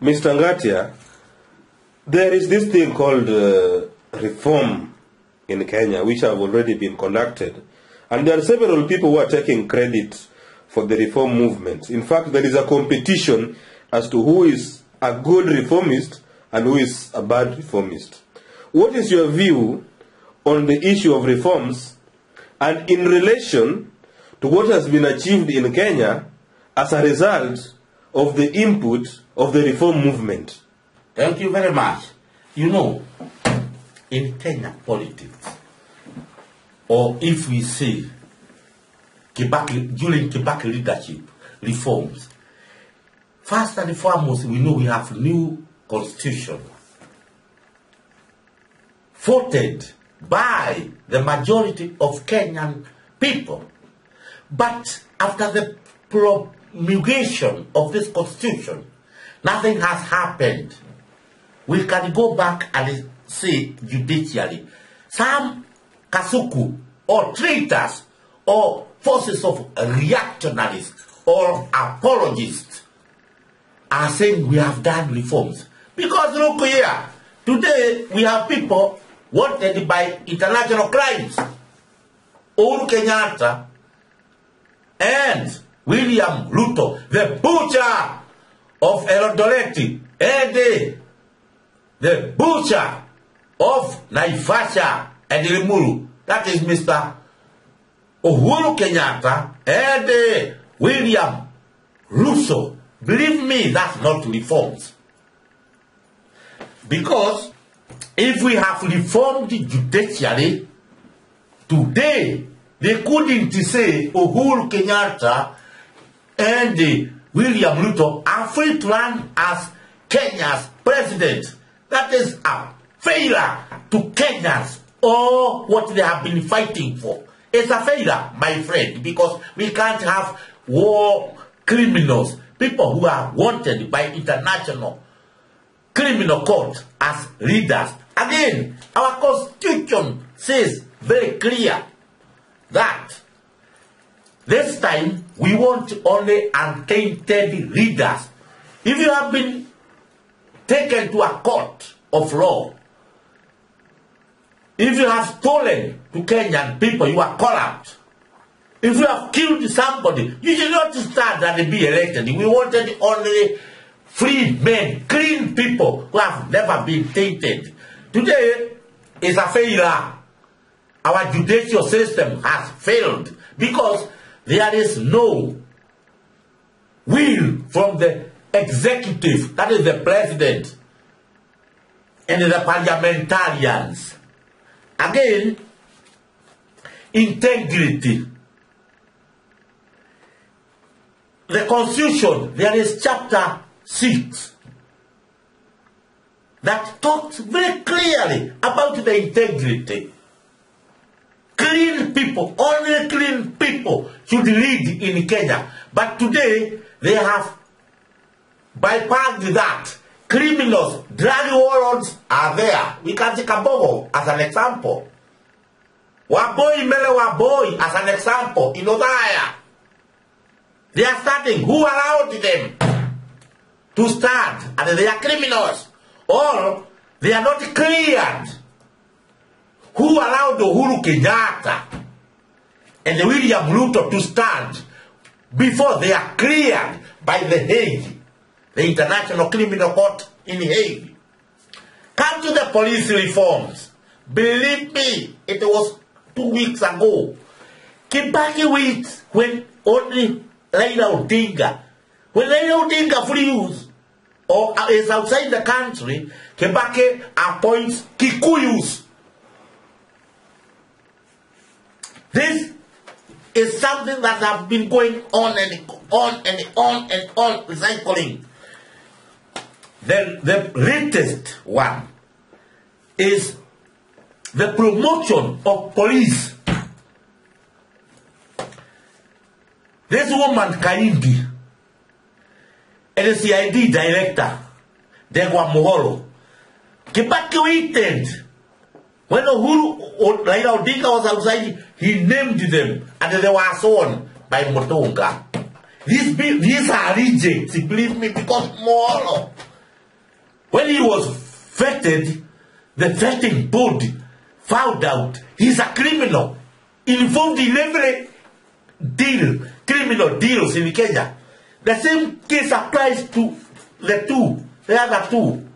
Mr. Ngatia, there is this thing called reform in Kenya, which have already been conducted. And there are several people who are taking credit for the reform movement. In fact, there is a competition as to who is a good reformist and who is a bad reformist. What is your view on the issue of reforms and in relation to what has been achieved in Kenya as a result of the input of the reform movement? Thank you very much. You know, in Kenya politics, or if we say during Kibaki leadership, reforms, first and foremost, we know we have new constitution voted by the majority of Kenyan people. But after the promulgation of this constitution, nothing has happened. We can go back and say judicially, some kasuku or traitors or forces of reactionaries or apologists are saying we have done reforms. Because look here, today we have people wanted by international crimes. Uhuru Kenyatta and William Ruto, the butcher of Elodoreti, and the butcher of Naivasha and Limuru, that is Mr. Uhuru Kenyatta and William Ruto. Believe me, that's not reforms. Because if we have reformed judicially, today they couldn't say Uhuru Kenyatta and William Ruto are free to run as Kenya's president. That is a failure to Kenyans or what they have been fighting for. It's a failure, my friend, because we can't have war criminals, people who are wanted by international criminal court as leaders. Again, our constitution says very clear that this time we want only untainted leaders. If you have been taken to a court of law, if you have stolen to Kenyan people, you are corrupt. If you have killed somebody, you should not stand and be elected. We wanted only free men, clean people who have never been tainted. Today is a failure. Our judicial system has failed because there is no will from the executive, that is the president, and the parliamentarians. Again, integrity. The Constitution, there is chapter 6 that talks very clearly about the integrity. Clean people, only clean people should lead in Kenya. But today, they have bypassed that. Criminals, drug warlords are there. We can take Kabogo as an example. Waboi Mele Waboi as an example in Odaya. They are starting. Who allowed them to start? And they are criminals. Or they are not cleared. Who allowed Uhuru Kenyatta and William Ruto to stand before they are cleared by the Hague, the International Criminal Court in Hague? Come to the police reforms. Believe me, it was 2 weeks ago. Kibaki waits when only Raila Odinga. When Raila Odinga flees or is outside the country, Kibaki appoints Kikuyus. This is something that has been going on and on and on and on, recycling. Then the latest one is the promotion of police. This woman, Kaindi, and the CID director, Degwa Mohoro, Kibaki waited. When Uhuru Raila Odinga was outside, he named them, and they were sworn by Motonga. These are rejects, believe me, because Mohoro When he was vetted, the vetting board found out he's a criminal involved in every deal, criminal deals in Kenya. The same case applies to the other two.